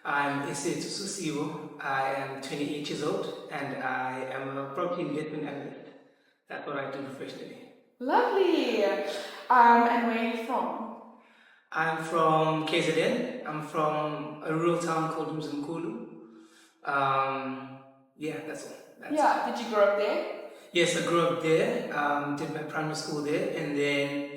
I'm Esethu Sosibo. I am 28 years old and I am a property investment analyst. That's what I do professionally. Lovely. And where are you from? I'm from KZN. I'm from a rural town called Mzimkulu. Yeah, that's all. Yeah, did you grow up there? Yes, I grew up there, did my primary school there, and then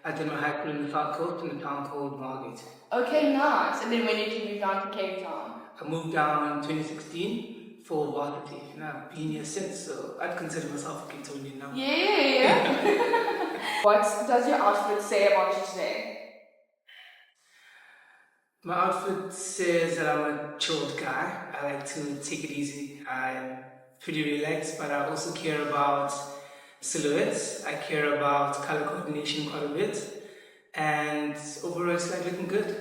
I did my high school in the South Coast in a town called Margate. Okay, nice. And then when did you move down to Cape Town? I moved down in 2016 for varsity, and I've been here since, so I'd consider myself a Capetonian now. Yeah. What does your outfit say about you today? My outfit says that I'm a chilled guy. I like to take it easy. I'm pretty relaxed, but I also care about silhouettes. I care about color coordination quite a bit, and overall it's like looking good.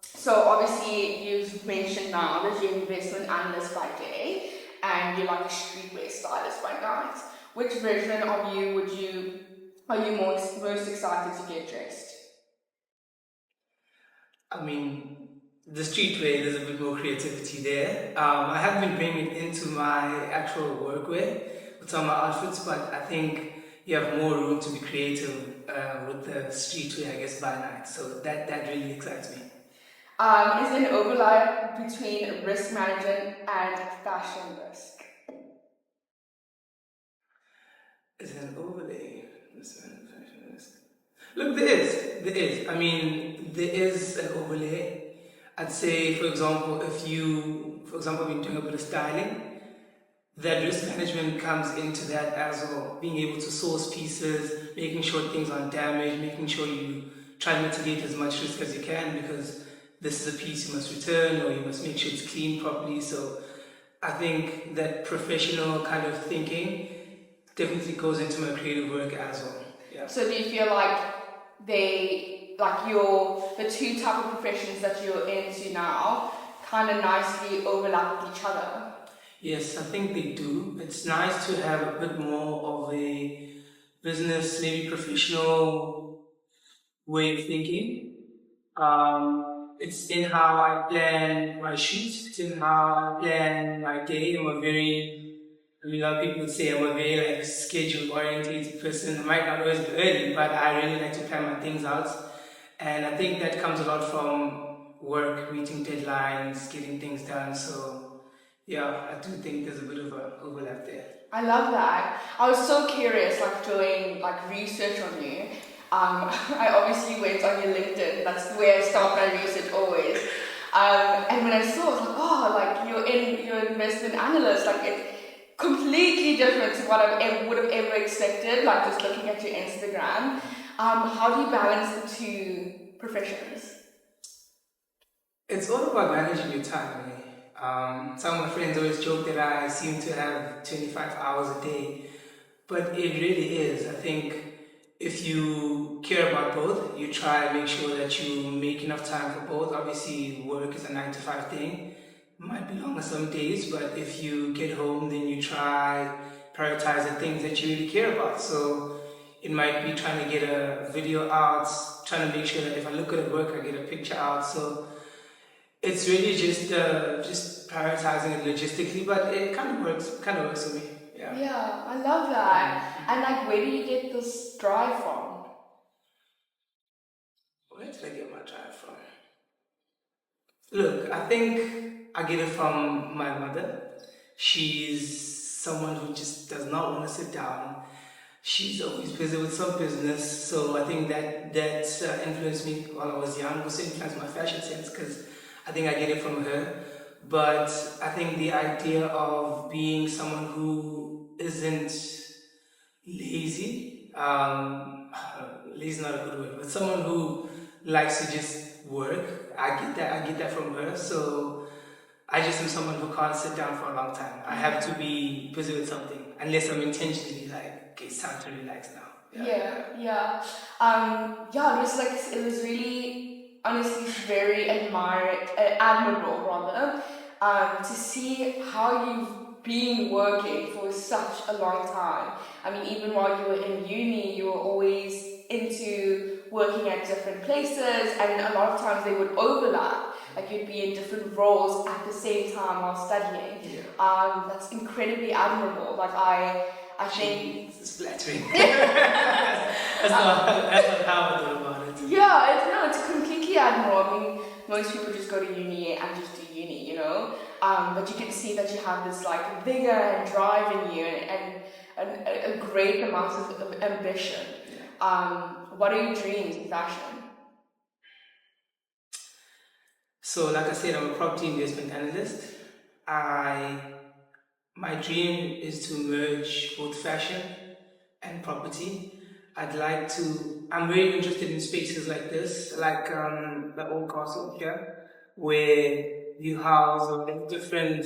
So obviously you've mentioned now that you're an investment analyst by day and you're like a streetwear stylist by night. Which version of you are you most excited to get dressed? I mean, the streetwear, there's a bit more creativity there. I have been bringing it into my actual workwear with some of my outfits, but I think you have more room to be creative with the streetwear, I guess, by night. So that really excites me. Is there an overlap between risk management and fashion risk? Is there an overlay? Look, there is. I mean, there is an overlay. I'd say, for example, been doing a bit of styling, that risk management comes into that as well. Being able to source pieces, making sure things aren't damaged, making sure you try to mitigate as much risk as you can because this is a piece you must return or you must make sure it's cleaned properly. So I think that professional kind of thinking definitely goes into my creative work as well. Yeah. So do you feel like the two type of professions that you're into now kind of nicely overlap with each other? Yes, I think they do. It's nice to have a bit more of a business, maybe professional way of thinking. It's in how I plan my shoots, it's in how I plan my day. A lot of people would say I'm a very like schedule oriented person. I might not always be early, but I really like to plan my things out. And I think that comes a lot from work, meeting deadlines, getting things done. So yeah, I do think there's a bit of an overlap there. I love that. I was so curious, like doing like research on you. I obviously went on your LinkedIn. That's where I start my research always. And when I saw, I was like, oh, like you're an investment analyst. Like it's completely different to what would have ever expected. Like just looking at your Instagram. How do you balance the two professions? It's all about managing your time. Some of my friends always joke that I seem to have 25 hours a day, but it really is. I think if you care about both, you try and make sure that you make enough time for both. Obviously, work is a 9 to 5 thing. Might be longer some days, but if you get home, then you try prioritize the things that you really care about. So it might be trying to get a video out, trying to make sure that if I look at work, I get a picture out. So it's really just prioritizing it logistically, but it kind of works for me. Yeah. Yeah, I love that. And like, where do you get this drive from? Where did I get my drive from? Look, I think I get it from my mother. She's someone who just does not want to sit down. She's always busy with some business, so I think that influenced me while I was young. Also influenced my fashion sense because I think I get it from her. But I think the idea of being someone who isn't lazy, lazy is not a good word, but someone who likes to just work, I get that from her. So I just am someone who can't sit down for a long time. I have to be busy with something, unless I'm intentionally like, okay, it's time to relax now. Yeah. It was really, honestly, very admirable rather, to see how you've been working for such a long time. I mean, even while you were in uni, you were always into working at different places, and a lot of times they would overlap. Like you'd be in different roles at the same time while studying. That's incredibly admirable. Like I think it's flattering. that's not how I thought about it. Yeah, it's completely admirable. I mean, most people just go to uni and just do uni, you know. But you can see that you have this like vigor and drive in you, and a great amount of ambition. What are your dreams in fashion? So, like I said, I'm a property investment analyst. My dream is to merge both fashion and property. I'm very interested in spaces like this, like the old castle here, where you house different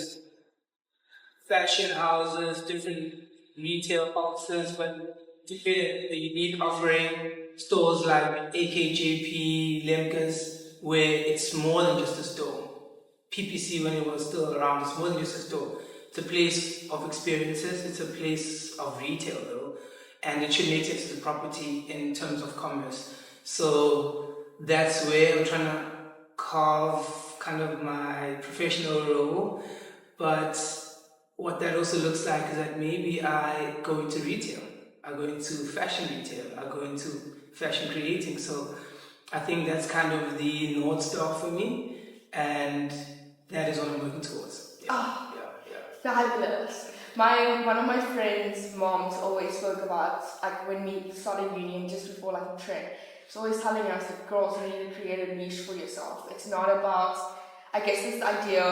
fashion houses, different retail houses, but to create a unique offering, stores like AKJP, Lemkes, where it's more than just a store. PPC, when it was still around, it's more than just a store. It's a place of experiences, it's a place of retail though, and it should make sense to the property in terms of commerce. So that's where I'm trying to carve kind of my professional role, but what that also looks like is that maybe I go into retail, I go into fashion retail, I go into fashion creating. So I think that's kind of the North Star for me, and that is what I'm working towards. Fabulous. One of my friends' moms always spoke about like when we started uni and just before like a trip. She's always telling us that girls, you need to create a niche for yourself. It's not about, I guess, this idea,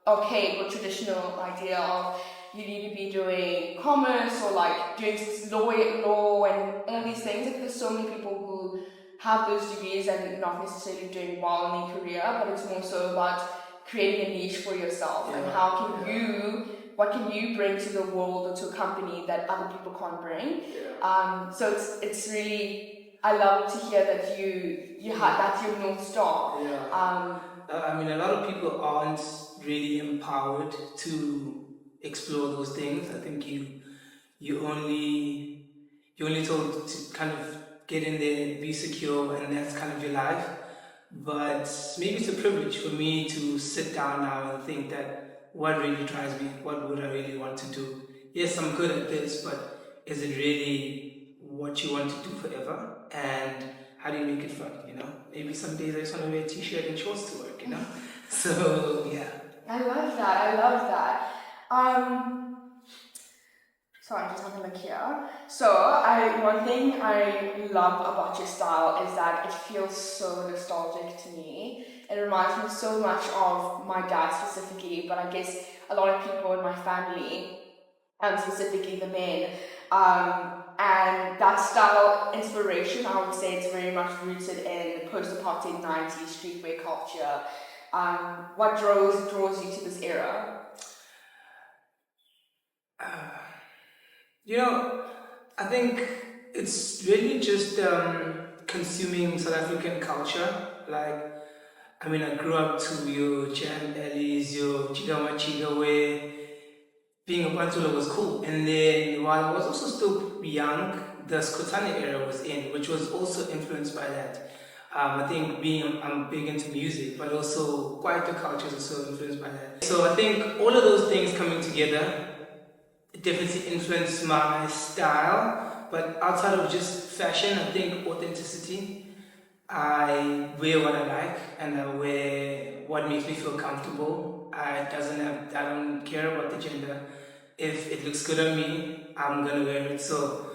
okay, or traditional idea of you need to be doing commerce or like doing law and all these things. Like there's so many people who have those degrees and not necessarily doing well in their career, but it's more so about creating a niche for yourself and what can you bring to the world or to a company that other people can't bring. So it's really, I love to hear that you had that's your North Star. I mean, a lot of people aren't really empowered to explore those things. I think you're only told to kind of get in there, be secure, and that's kind of your life. But maybe it's a privilege for me to sit down now and think that what really drives me, what would I really want to do? Yes, I'm good at this, but is it really what you want to do forever? And how do you make it fun, you know? Maybe some days I just want to wear a t-shirt and shorts to work, you know? So, yeah. I love that. Sorry, I'm just having a look here. So, one thing I love about your style is that it feels so nostalgic to me. It reminds me so much of my dad specifically, but I guess a lot of people in my family, and specifically the men, and that style inspiration, I would say it's very much rooted in post-apartheid 90s streetwear culture. What draws you to this era? You know, I think it's really just consuming South African culture. Like, I mean, I grew up to your Jam Ellies, your Chiga where being a pantsula was cool. And then while I was also still young, the Skotane era was in, which was also influenced by that. I think I'm big into music, but also quieter culture is also influenced by that. So I think all of those things coming together definitely influenced my style, but outside of just fashion, I think authenticity. I wear what I like and I wear what makes me feel comfortable. I don't care about the gender. If it looks good on me, I'm gonna wear it. So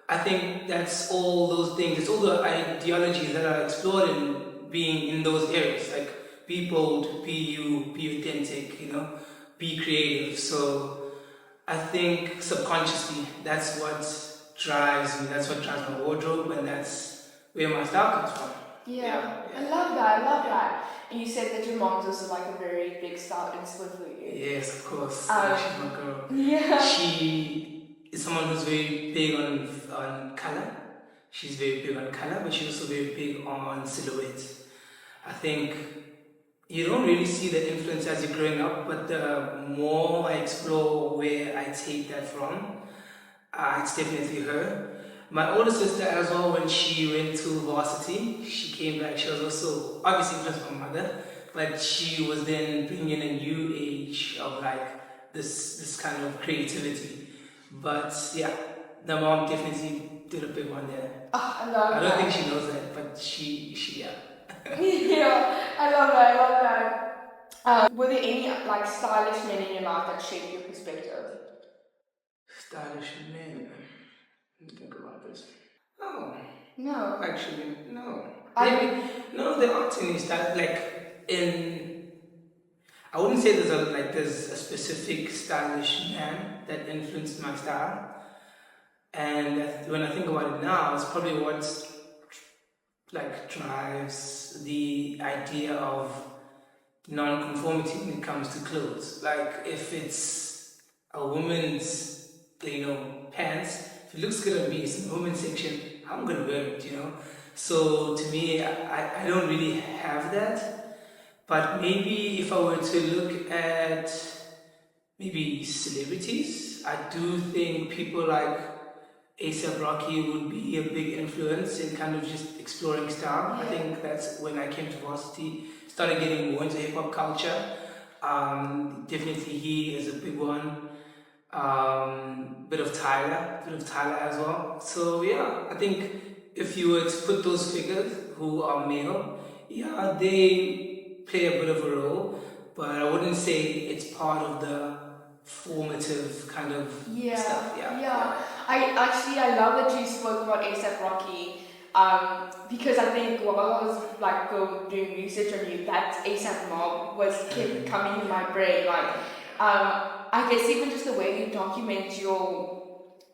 I think that's all those things. It's all the ideologies that are explored in being in those areas. Like be bold, be you, be authentic, you know, be creative. So I think subconsciously that's what drives me, that's what drives my wardrobe, and that's where my style comes from. Yeah. I love that. And you said that your mom's also like a very big style influence for you. Yes, of course. She's my girl. Yeah. She is someone who's very big on color. She's very big on color, but she's also very big on silhouette. I think you don't really see the influence as you're growing up, but the more I explore where I take that from, it's definitely her. My older sister as well, when she went to varsity, she came back. She was also obviously influenced by my mother, but she was then bringing a new age of like this kind of creativity. But yeah, the mom definitely did a big one there. Oh, I love I that. don't think she knows that, but she yeah. Yeah, I love that. I love that. Were there any like stylish men in your life that shaped your perspective? Stylish men. Let me think about this. No, No. actually, no. Maybe no. There aren't any style like in. I wouldn't say there's a specific stylish man that influenced my style. And when I think about it now, it's probably what like drives the idea of non-conformity when it comes to clothes. Like if it's a woman's, pants, if it looks good on me, it's in the women's section, I'm gonna wear it. So to me, I don't really have that. But maybe if I were to look at maybe celebrities, I do think people like ASAP Rocky would be a big influence in kind of just exploring style. I think that's when I came to varsity, started getting more into hip hop culture. Definitely he is a big one. Bit of Tyler as well. So yeah, I think if you were to put those figures who are male, yeah, they play a bit of a role, but I wouldn't say it's part of the formative kind of stuff. Yeah. I love that you spoke about ASAP Rocky. Because I think while I was like doing research on you, that ASAP mob was kept coming in my brain. Like, I guess even just the way you document your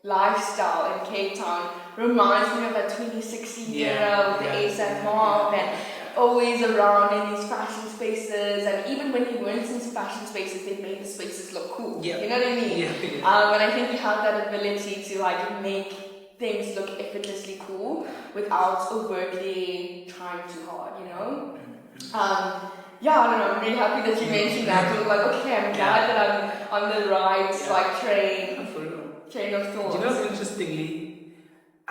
lifestyle in Cape Town reminds me of that 2016 era with the ASAP mob and always around in these fashion spaces, and even when you weren't in these fashion spaces, they made the spaces look cool. You know what I mean? And I think you have that ability to like make things look effortlessly cool without overtly trying too hard. Yeah, I don't know, I'm really happy that you mentioned that. I was like, okay, I'm glad that I'm on the right like train of thought. Interestingly, I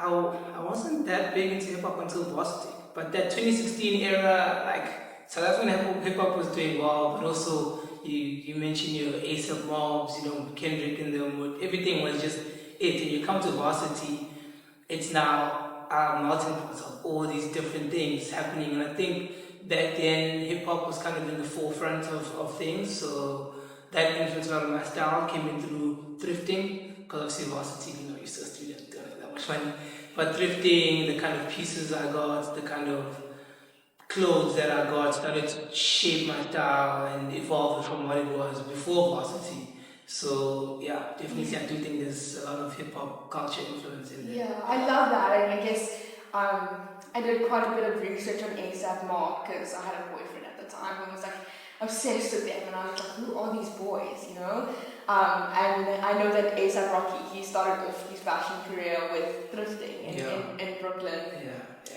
wasn't that big into hip hop until varsity, but that 2016 era, like, South African hip hop was doing well, but also you mentioned your ASAP mobs, Kendrick and them, everything was just it. And you come to varsity, it's now a melting pot of all these different things happening, and I think back then hip hop was kind of in the forefront of things, so that influenced a lot of my style. Came in through thrifting, because obviously varsity, you're still a student, don't have that much money. But thrifting, the kind of pieces I got, the kind of clothes that I got started to shape my style and evolve from what it was before varsity. So yeah, definitely I do think there's a lot of hip hop culture influence in there. Yeah, I love that, and I guess I did quite a bit of research on ASAP Mob because I had a boyfriend at the time who was like obsessed with them, and I was like, who are these boys? And I know that ASAP Rocky, he started off his fashion career with thrifting in Brooklyn.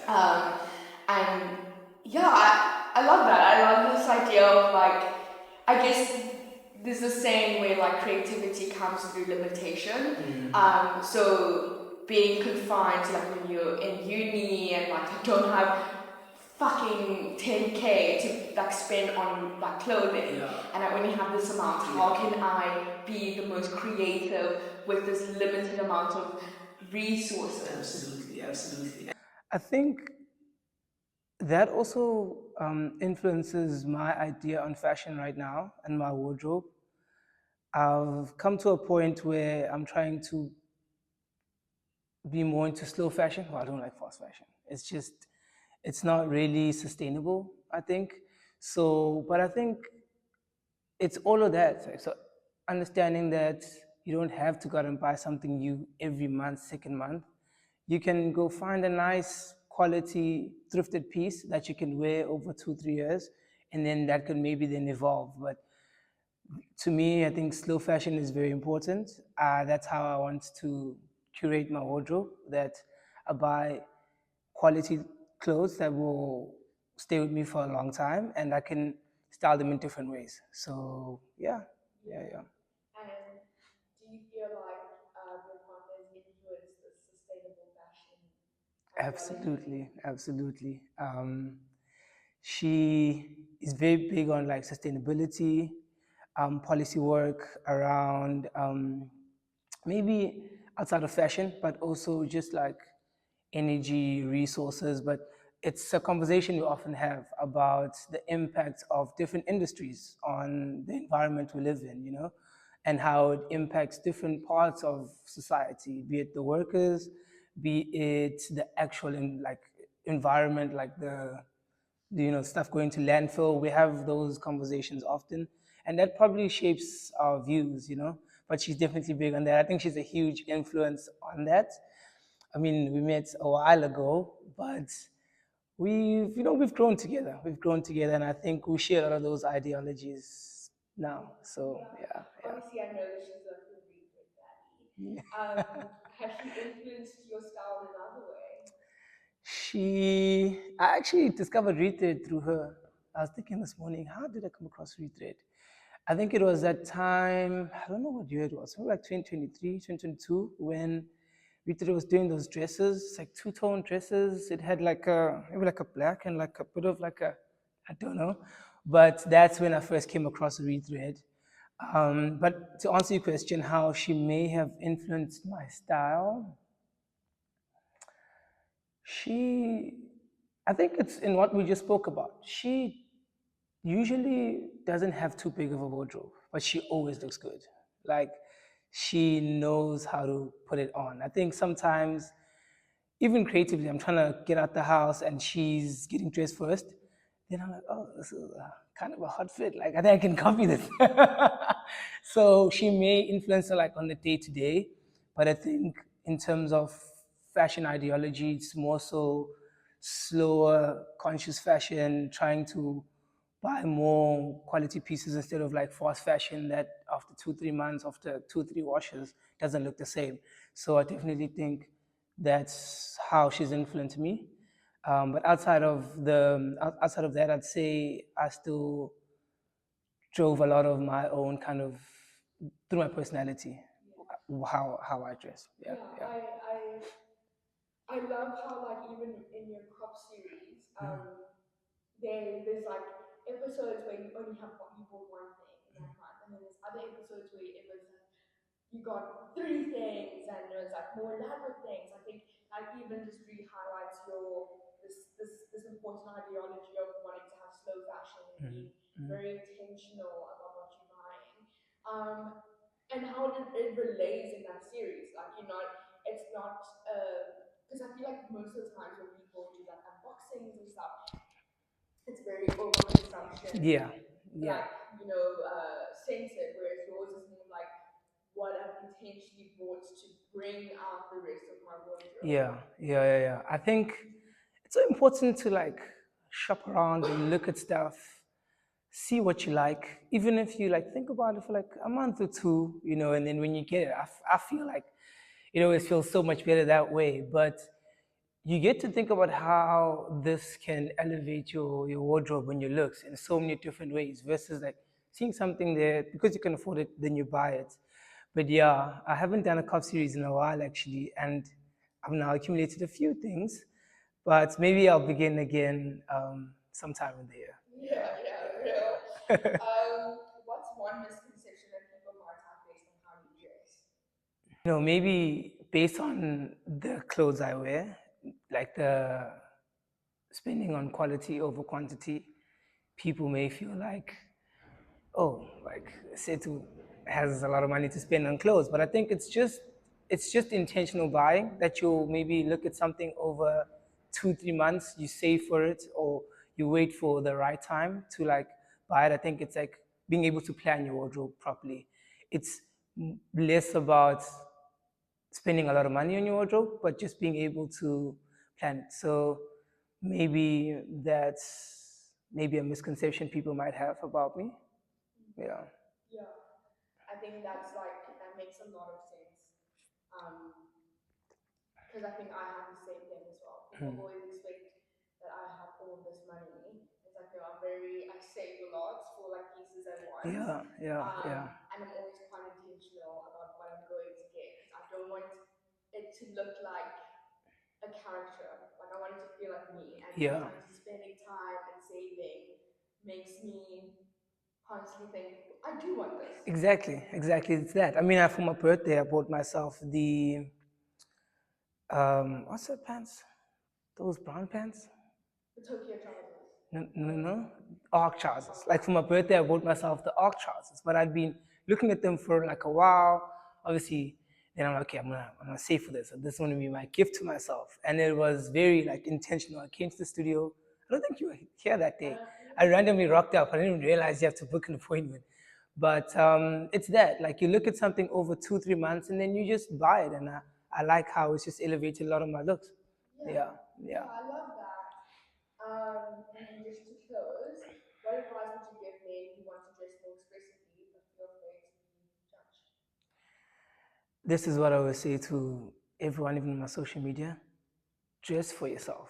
And I love that. I love this idea of like, I guess there's a saying where like creativity comes through limitation. So being confined to like when you're in uni and like you don't have fucking 10k to like spend on like clothing, and I only have this amount, how can I be the most creative with this limited amount of resources? Absolutely. I think that also influences my idea on fashion right now and my wardrobe. I've come to a point where I'm trying to be more into slow fashion. Well, I don't like fast fashion. It's not really sustainable, I think. So, but I think it's all of that. So understanding that you don't have to go out and buy something new every month, second month. You can go find a nice quality thrifted piece that you can wear over 2, 3 years, and then that could maybe then evolve. But to me, I think slow fashion is very important. That's how I want to curate my wardrobe, that I buy quality clothes that will stay with me for a long time, and I can style them in different ways. So yeah. And do you feel like your partner's influenced the sustainable fashion Absolutely, absolutely. She is very big on like sustainability, policy work around maybe outside of fashion, but also just like energy resources. But it's a conversation we often have about the impact of different industries on the environment we live in, you know, and how it impacts different parts of society, be it the workers, be it the actual like environment, like the you know stuff going to landfill. We have those conversations often, and that probably shapes our views, you know. But she's definitely big on that. I think she's a huge influence on that. I mean, we met a while ago, but we've you know we've grown together. We've grown together, and I think we share a lot of those ideologies now. So Yeah. yeah, Obviously, I know that she's like a Rethread daddy. yeah. Has she influenced your style in another way? I actually discovered Rethread through her. I was thinking this morning, how did I come across Rethread? I think it was that time, I don't know what year it was, maybe like 2023, 2022, when Rethread was doing those dresses, like two-tone dresses. It had like maybe like a black and like a bit of like a, I don't know. But that's when I first came across Rethread. But to answer your question, how she may have influenced my style, she, I think it's in what we just spoke about. She usually doesn't have too big of a wardrobe, but she always looks good. Like she knows how to put it on. I think sometimes, even creatively, I'm trying to get out the house and she's getting dressed first. Then I'm like, oh, this is kind of a hot fit. Like I think I can copy this. So she may influence her like on the day to day, but I think in terms of fashion ideology, it's more so slower, conscious fashion, trying to buy more quality pieces instead of like fast fashion that after 2 3 months, after 2 3 washes, doesn't look the same. So I definitely think that's how she's influenced me. But outside of that, I'd say I still drove a lot of my own kind of through my personality, how I dress. Yeah, Yeah, yeah. I love how like even in your crop series, there's like episodes where you only have you bought one thing in that month, and then there's other episodes where it was like you got three things and it was like more elaborate things. I think like even just really highlights your this important ideology of wanting to have slow fashion and being very intentional about what you're buying. Um, and how it relays in that series. Like you're not, it's not because I feel like most of the times when people do like unboxings and stuff, it's very overconsumption, Yeah, yeah, like censored. Whereas yours is more like what I've intentionally bought to bring out the rest of my wardrobe. yeah. I think it's so important to like shop around and look at stuff, see what you like, even if you like think about it for like a month or two, you know, and then when you get it, I feel like it always feels so much better that way. But you get to think about how this can elevate your wardrobe and your looks in so many different ways versus like seeing something there because you can afford it, then you buy it. But yeah, I haven't done a cup series in a while actually, and I've now accumulated a few things, but maybe I'll begin again sometime in the year. Yeah, real. What's one misconception that people might have based on how you dress? You know, maybe based on the clothes I wear, like the spending on quality over quantity, people may feel like, oh, like Setu has a lot of money to spend on clothes. But I think it's just intentional buying that you'll maybe look at something over 2 3 months, you save for it, or you wait for the right time to like buy it. I think it's like being able to plan your wardrobe properly. It's less about spending a lot of money on your wardrobe, but just being able to plan it. So maybe that's maybe a misconception people might have about me. Yeah. Yeah, I think that's like that makes a lot of sense. Um, because I think I have the same thing as well. People always expect that I have all this money. It's like, no, I save a lot for like pieces I want. Yeah. And I'm always quite intentional about what I'm going to get because I don't want it to look like a character. Like I want it to feel like me, and Yeah. sometimes spending time and saving makes me constantly think, I do want this. Exactly, exactly. It's that. I mean, for my birthday, I bought myself the what's that pants? Those brown pants? The Tokyo trousers. No, no, no. Arc trousers. Like for my birthday, I bought myself the arc trousers, but I'd been looking at them for like a while. Obviously, then I'm like, okay, I'm gonna save for this. This is gonna be my gift to myself, and it was very like intentional. I came to the studio. I don't think you were here that day. I randomly rocked up. I didn't even realize you have to book an appointment. But it's that. Like you look at something over 2-3 months, and then you just buy it, and I like how it's just elevated a lot of my looks. Yeah, yeah. I love that. And then just to close, what advice would you give men who want to dress more expressively but feel afraid to be judged? This is what I would say to everyone, even on my social media: dress for yourself.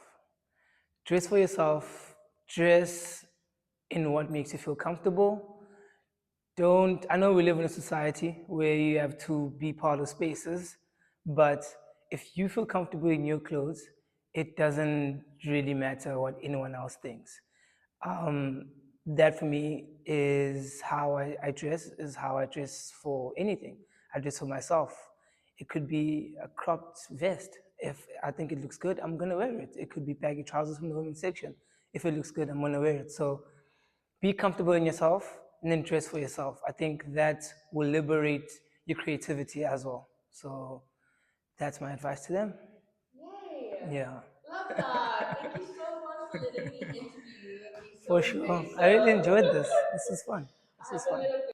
Dress for yourself. Dress in what makes you feel comfortable. Don't, I know we live in a society where you have to be part of spaces, but if you feel comfortable in your clothes, it doesn't really matter what anyone else thinks. Um, that for me is how I dress, is how I dress for anything. I dress for myself. It could be a cropped vest. If I think it looks good, I'm gonna wear it. It could be baggy trousers from the women's section. If it looks good, I'm gonna wear it. So be comfortable in yourself and then dress for yourself. I think that will liberate your creativity as well. So that's my advice to them. Yay! Yeah. Love that. Thank you so much for letting me interview you and be For so sure. I really invasive. enjoyed this. This was fun. I This was have a fun. little